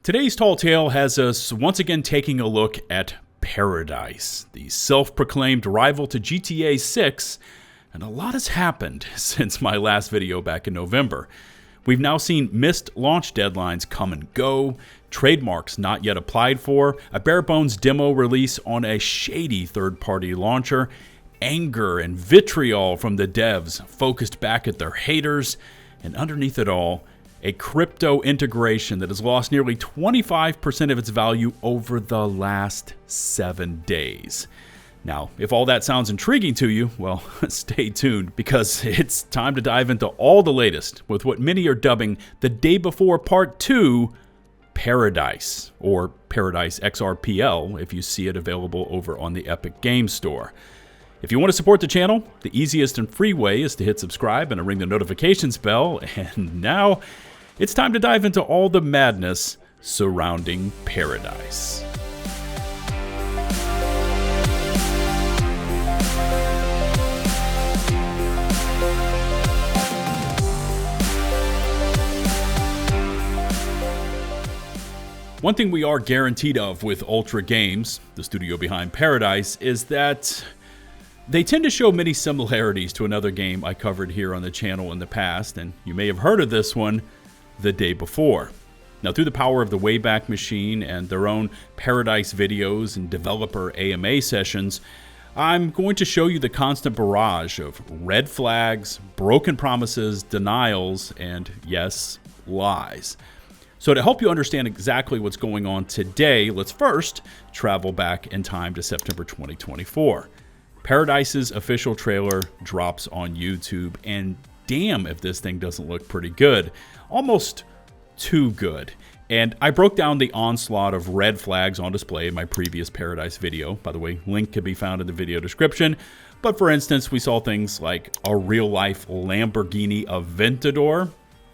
Today's Tall Tale has us once again taking a look at Paradise, the self-proclaimed rival to GTA 6, and a lot has happened since my last video back in November. We've now seen missed launch deadlines come and go, trademarks not yet applied for, a bare-bones demo release on a shady third-party launcher, anger and vitriol from the devs focused back at their haters, and underneath it all, a crypto integration that has lost nearly 25% of its value over the last 7 days. Now, if all that sounds intriguing to you, well, stay tuned, because it's time to dive into all the latest with what many are dubbing the day before part 2, Paradise, or Paradise XRPL if you see it available over on the Epic Games Store. If you want to support the channel, the easiest and free way is to hit subscribe and ring the notifications bell, and now it's time to dive into all the madness surrounding Paradise. One thing we are guaranteed of with Ultra Games, the studio behind Paradise, is that they tend to show many similarities to another game I covered here on the channel in the past, and you may have heard of this one, The Day Before. Now, through the power of the Wayback Machine and their own Paradise videos and developer AMA sessions, I'm going to show you the constant barrage of red flags, broken promises, denials, and yes, lies. So to help you understand exactly what's going on today, let's first travel back in time to September 2024. Paradise's official trailer drops on YouTube, and damn if this thing doesn't look pretty good. Almost too good. And I broke down the onslaught of red flags on display in my previous Paradise video. By the way, link can be found in the video description. But for instance, we saw things like a real-life Lamborghini Aventador,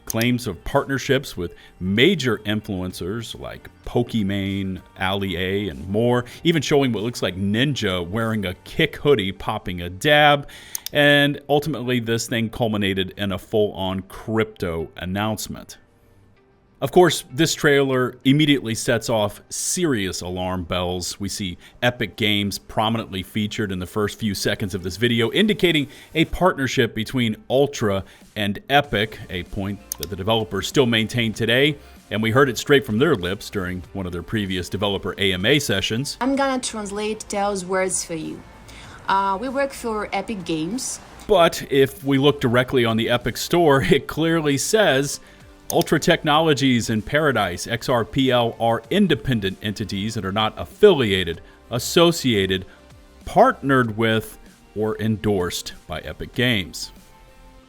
claims of partnerships with major influencers like Pokimane, Ali A, and more, even showing what looks like Ninja wearing a Kick hoodie popping a dab, and ultimately this thing culminated in a full-on crypto announcement. Of course, this trailer immediately sets off serious alarm bells. We see Epic Games prominently featured in the first few seconds of this video, indicating a partnership between Ultra and Epic, a point that the developers still maintain today, and we heard it straight from their lips during one of their previous developer AMA sessions. I'm gonna translate those words for you. We work for Epic Games. But if we look directly on the Epic Store, it clearly says Ultra Technologies and Paradise XRPL are independent entities that are not affiliated, associated, partnered with, or endorsed by Epic Games.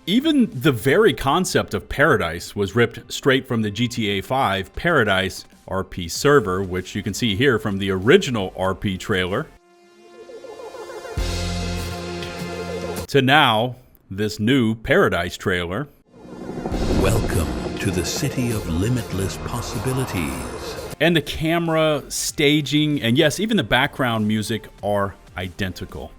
Even the very concept of Paradise was ripped straight from the GTA 5 Paradise RP server, which you can see here from the original RP trailer, to now this new Paradise trailer. Welcome to the city of limitless possibilities. And the camera, staging, and yes, even the background music are identical.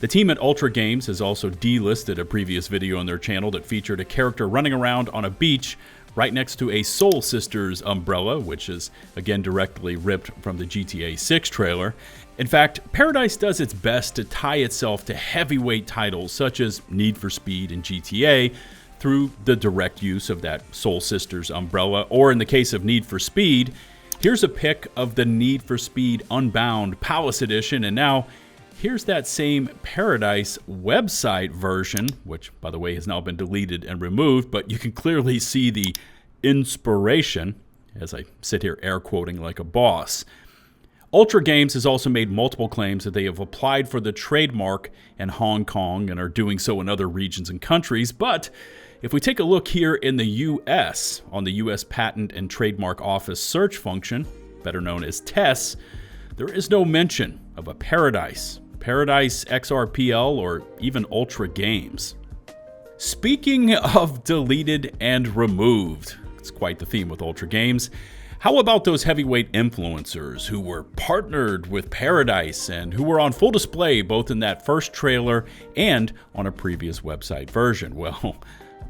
The team at Ultra Games has also delisted a previous video on their channel that featured a character running around on a beach right next to a Soul Sisters umbrella, which is again directly ripped from the GTA 6 trailer. In fact, Paradise does its best to tie itself to heavyweight titles such as Need for Speed and GTA, through the direct use of that Soul Sisters umbrella, or in the case of Need for Speed, here's a pic of the Need for Speed Unbound Palace Edition, and now here's that same Paradise website version, which by the way has now been deleted and removed, but you can clearly see the inspiration, as I sit here air quoting like a boss. Ultra Games has also made multiple claims that they have applied for the trademark in Hong Kong and are doing so in other regions and countries, but if we take a look here in the US, on the US Patent and Trademark Office search function, better known as TESS, there is no mention of a Paradise XRPL, or even Ultra Games. Speaking of deleted and removed, it's quite the theme with Ultra Games. How about those heavyweight influencers who were partnered with Paradise and who were on full display both in that first trailer and on a previous website version? Well,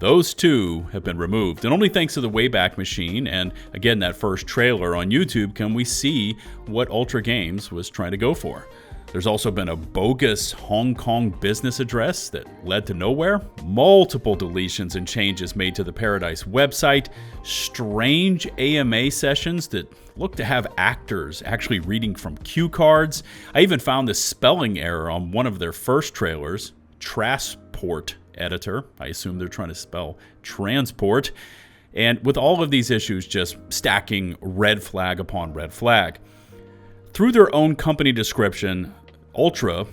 those two have been removed. And only thanks to the Wayback Machine and, again, that first trailer on YouTube can we see what Ultra Games was trying to go for. There's also been a bogus Hong Kong business address that led to nowhere, multiple deletions and changes made to the Paradise website, strange AMA sessions that look to have actors actually reading from cue cards. I even found this spelling error on one of their first trailers, Transport Editor. I assume they're trying to spell transport. And with all of these issues just stacking red flag upon red flag. Through their own company description, Ultra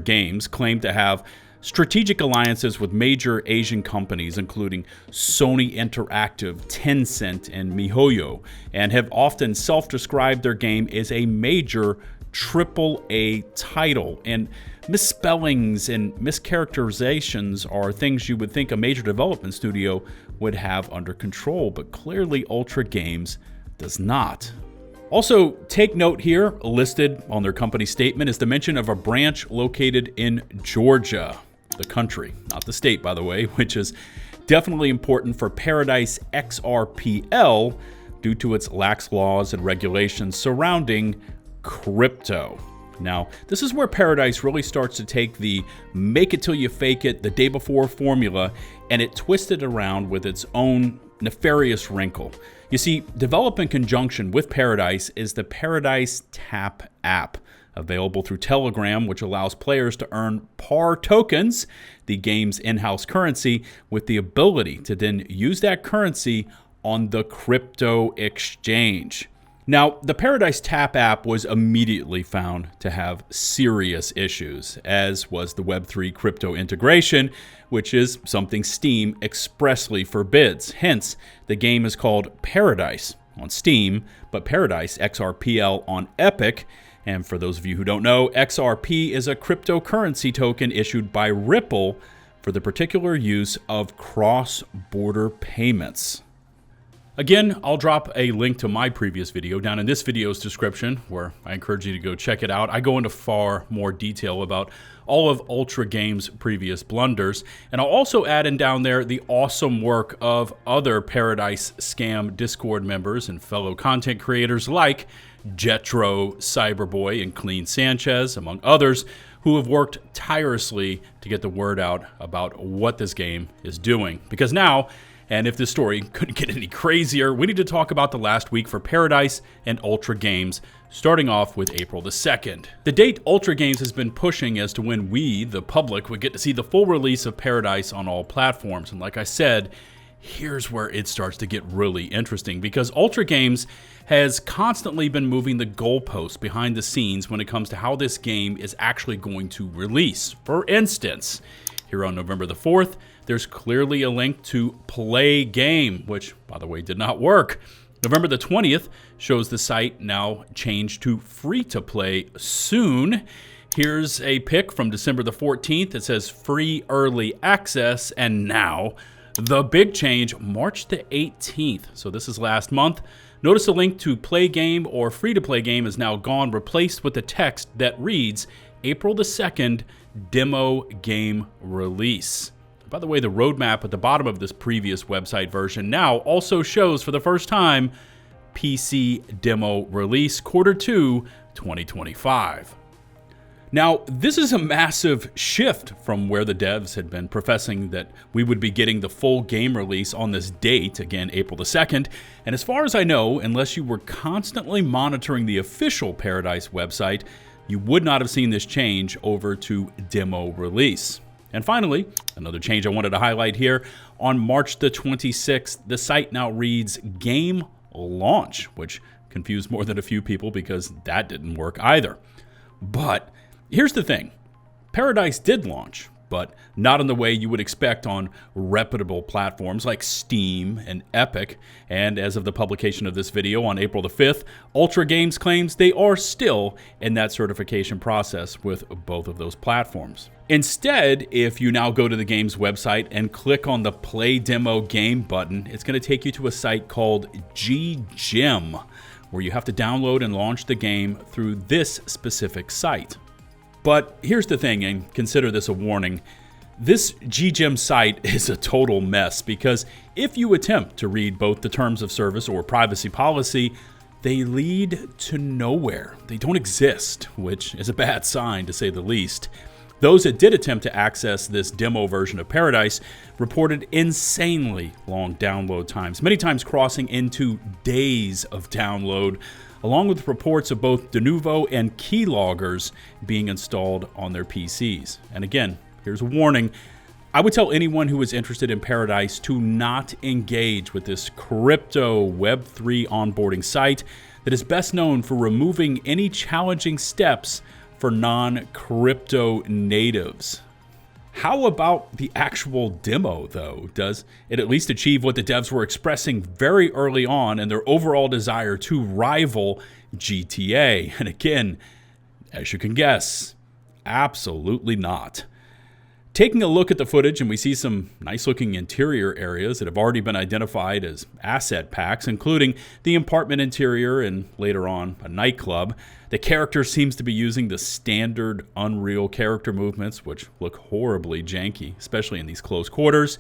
Games claim to have strategic alliances with major Asian companies, including Sony Interactive, Tencent, and MiHoYo, and have often self-described their game as a major AAA title. And misspellings and mischaracterizations are things you would think a major development studio would have under control, but clearly Ultra Games does not. Also, take note here, listed on their company statement, is the mention of a branch located in Georgia, the country, not the state, by the way, which is definitely important for Paradise XRPL due to its lax laws and regulations surrounding crypto. Now, this is where Paradise really starts to take the make it till you fake it the day before formula and it twisted around with its own nefarious wrinkle. You see, developed in conjunction with Paradise is the ParadiseTap App, available through Telegram, which allows players to earn PAR tokens, the game's in-house currency, with the ability to then use that currency on the crypto exchange. Now, the ParadiseTap app was immediately found to have serious issues, as was the Web3 crypto integration, which is something Steam expressly forbids. Hence, the game is called Paradise on Steam, but Paradise XRPL on Epic. And for those of you who don't know, XRP is a cryptocurrency token issued by Ripple for the particular use of cross-border payments. Again, I'll drop a link to my previous video down in this video's description, where I encourage you to go check it out. I go into far more detail about all of Ultra Games' previous blunders, and I'll also add in down there the awesome work of other Paradise Scam Discord members and fellow content creators like Jetro, Cyberboy, and Cleansanchezmedia, among others, who have worked tirelessly to get the word out about what this game is doing. Because now, and if this story couldn't get any crazier, we need to talk about the last week for Paradise and Ultra Games, starting off with April the 2nd. The date Ultra Games has been pushing as to when we, the public, would get to see the full release of Paradise on all platforms. And like I said, here's where it starts to get really interesting, because Ultra Games has constantly been moving the goalposts behind the scenes when it comes to how this game is actually going to release. For instance, here on November the 4th, there's clearly a link to Play Game, which, by the way, did not work. November the 20th shows the site now changed to free-to-play soon. Here's a pic from December the 14th. It says free early access, and now the big change, March the 18th. So this is last month. Notice the link to Play Game or free-to-play game is now gone, replaced with the text that reads April the 2nd, demo game release. By the way, the roadmap at the bottom of this previous website version now also shows for the first time PC demo release Q2 2025. Now, this is a massive shift from where the devs had been professing that we would be getting the full game release on this date, again, April the 2nd. And as far as I know, unless you were constantly monitoring the official Paradise website, you would not have seen this change over to demo release. And finally, another change I wanted to highlight here, on March the 26th, the site now reads Game Launch, which confused more than a few people because that didn't work either. But here's the thing, Paradise did launch, but not in the way you would expect on reputable platforms like Steam and Epic. And as of the publication of this video on April the 5th, Ultra Games claims they are still in that certification process with both of those platforms. Instead, if you now go to the game's website and click on the Play Demo Game button, it's going to take you to a site called GGem, where you have to download and launch the game through this specific site. But here's the thing, and consider this a warning. This 𝙏𝙤𝙚 site is a total mess because if you attempt to read both the terms of service or privacy policy, they lead to nowhere. They don't exist, which is a bad sign to say the least. Those that did attempt to access this demo version of Paradise reported insanely long download times, many times crossing into days of download, along with reports of both de novo and keyloggers being installed on their PCs. And again, here's a warning. I would tell anyone who is interested in Paradise to not engage with this crypto Web3 onboarding site that is best known for removing any challenging steps for non-crypto natives. How about the actual demo, though? Does it at least achieve what the devs were expressing very early on in their overall desire to rival GTA? And again, as you can guess, absolutely not. Taking a look at the footage, and we see some nice-looking interior areas that have already been identified as asset packs, including the apartment interior and later on a nightclub. The character seems to be using the standard Unreal character movements, which look horribly janky, especially in these close quarters.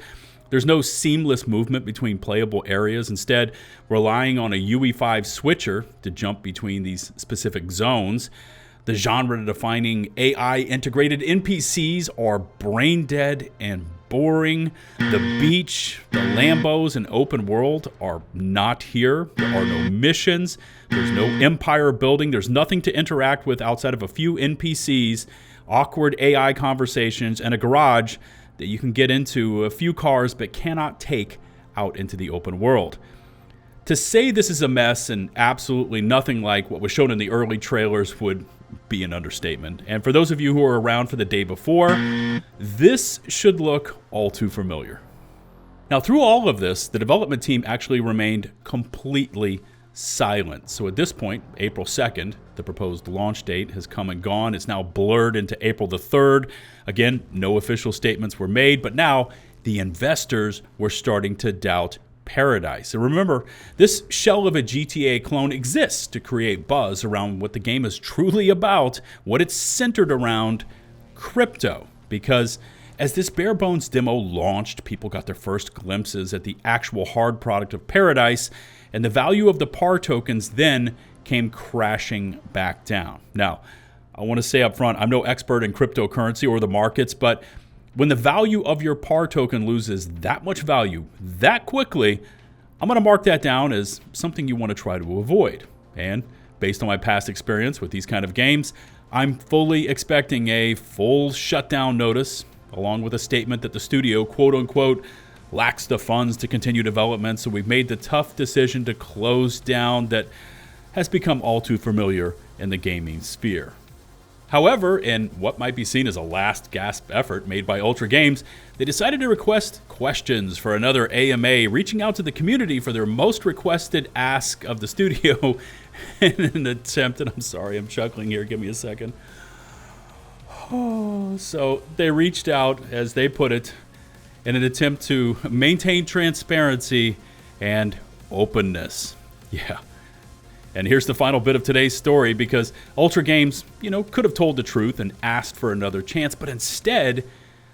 There's no seamless movement between playable areas, instead relying on a UE5 switcher to jump between these specific zones. The genre-defining AI-integrated NPCs are brain-dead and boring. The beach, the Lambos, and open world are not here. There are no missions. There's no empire building. There's nothing to interact with outside of a few NPCs, awkward AI conversations, and a garage that you can get into a few cars but cannot take out into the open world. To say this is a mess and absolutely nothing like what was shown in the early trailers would be an understatement. And for those of you who were around for the day before, this should look all too familiar. Now, through all of this, the development team actually remained completely silent. So at this point, April 2nd, the proposed launch date has come and gone. It's now blurred into April the 3rd. Again, no official statements were made, but now the investors were starting to doubt Paradise. And remember, this shell of a GTA clone exists to create buzz around what the game is truly about, what it's centered around: crypto. Because as this bare bones demo launched, people got their first glimpses at the actual hard product of Paradise, and the value of the PAR tokens then came crashing back down. Now, I want to say up front, I'm no expert in cryptocurrency or the markets, but when the value of your PAR token loses that much value that quickly, I'm going to mark that down as something you want to try to avoid. And based on my past experience with these kind of games, I'm fully expecting a full shutdown notice, along with a statement that the studio, quote unquote, lacks the funds to continue development, so we've made the tough decision to close down, that has become all too familiar in the gaming sphere. However, in what might be seen as a last gasp effort made by Ultra Games, they decided to request questions for another AMA, reaching out to the community for their most requested ask of the studio in an attempt, and I'm sorry, I'm chuckling here, give me a second. So they reached out, as they put it, in an attempt to maintain transparency and openness. Yeah. And here's the final bit of today's story, because Ultra Games, could have told the truth and asked for another chance, but instead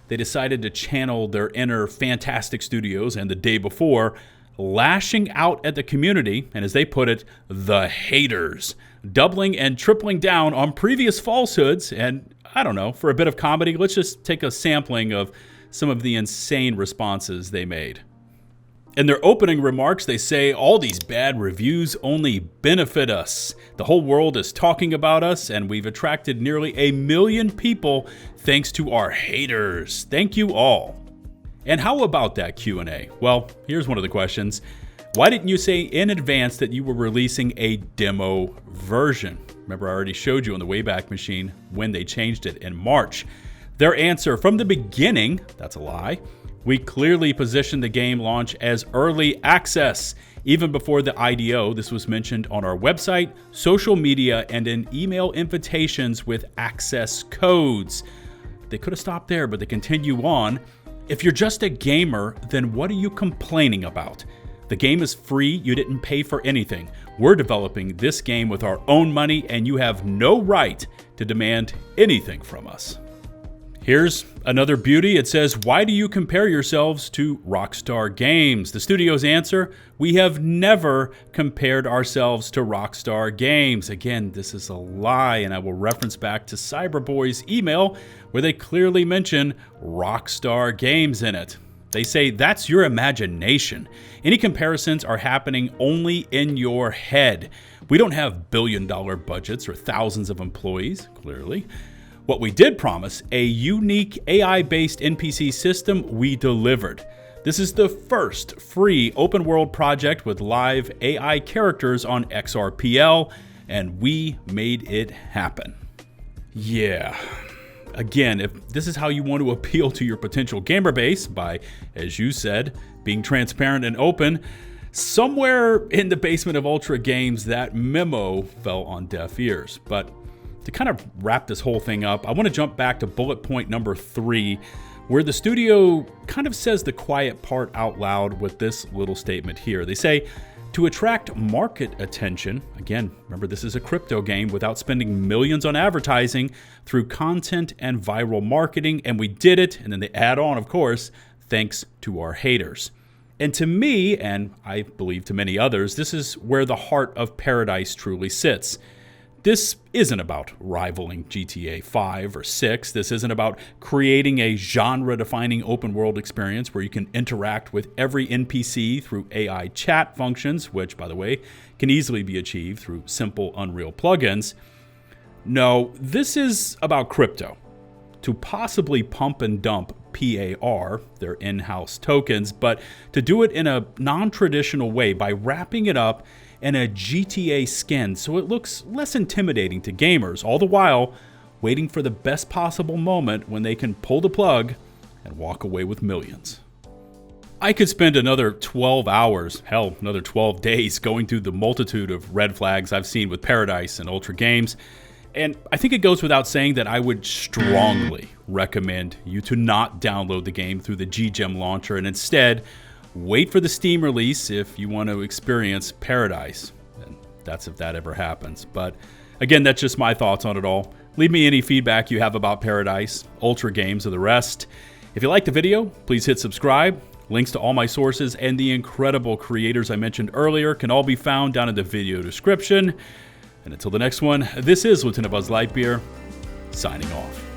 they decided to channel their inner FNTASTIC Studios and the day before, lashing out at the community, and as they put it, the haters, doubling and tripling down on previous falsehoods. And I don't know, for a bit of comedy, let's just take a sampling of some of the insane responses they made. In their opening remarks, they say, all these bad reviews only benefit us. The whole world is talking about us, and we've attracted nearly 1 million people thanks to our haters. Thank you all. And how about that Q&A? Well, here's one of the questions. Why didn't you say in advance that you were releasing a demo version? Remember, I already showed you on the Wayback Machine when they changed it in March. Their answer from the beginning, that's a lie. We clearly positioned the game launch as early access. Even before the IDO, this was mentioned on our website, social media, and in email invitations with access codes. They could have stopped there, but they continue on. If you're just a gamer, then what are you complaining about? The game is free, you didn't pay for anything. We're developing this game with our own money, and you have no right to demand anything from us. Here's another beauty. It says, why do you compare yourselves to Rockstar Games? The studio's answer, we have never compared ourselves to Rockstar Games. Again, this is a lie, and I will reference back to Cyberboy's email where they clearly mention Rockstar Games in it. They say that's your imagination. Any comparisons are happening only in your head. We don't have billion-dollar budgets or thousands of employees, clearly. What we did promise, a unique AI-based NPC system, we delivered. This is the first free open-world project with live AI characters on XRPL, and we made it happen. Yeah. Again, if this is how you want to appeal to your potential gamer base by, as you said, being transparent and open, somewhere in the basement of Ultra Games, that memo fell on deaf ears. But to kind of wrap this whole thing up, I want to jump back to bullet point number 3, where the studio kind of says the quiet part out loud with this little statement here. They say, to attract market attention, again, remember this is a crypto game, without spending millions on advertising, through content and viral marketing, and we did it, and then they add on, of course, thanks to our haters. And to me, and I believe to many others, this is where the heart of Paradise truly sits. This isn't about rivaling GTA 5 or 6. This isn't about creating a genre-defining open-world experience where you can interact with every NPC through AI chat functions, which, by the way, can easily be achieved through simple Unreal plugins. No, this is about crypto. To possibly pump and dump PAR, their in-house tokens, but to do it in a non-traditional way by wrapping it up in a GTA skin so it looks less intimidating to gamers, all the while waiting for the best possible moment when they can pull the plug and walk away with millions. I could spend another 12 hours, hell, another 12 days going through the multitude of red flags I've seen with Paradise and Ultra Games, and I think it goes without saying that I would strongly recommend you to not download the game through the GGEM launcher and instead wait for the Steam release if you want to experience Paradise. And that's if that ever happens. But again, that's just my thoughts on it all. Leave me any feedback you have about Paradise, Ultra Games, or the rest. If you liked the video, please hit subscribe. Links to all my sources and the incredible creators I mentioned earlier can all be found down in the video description. And until the next one, this is 𝙏𝙤𝙙𝙙𝙪, signing off.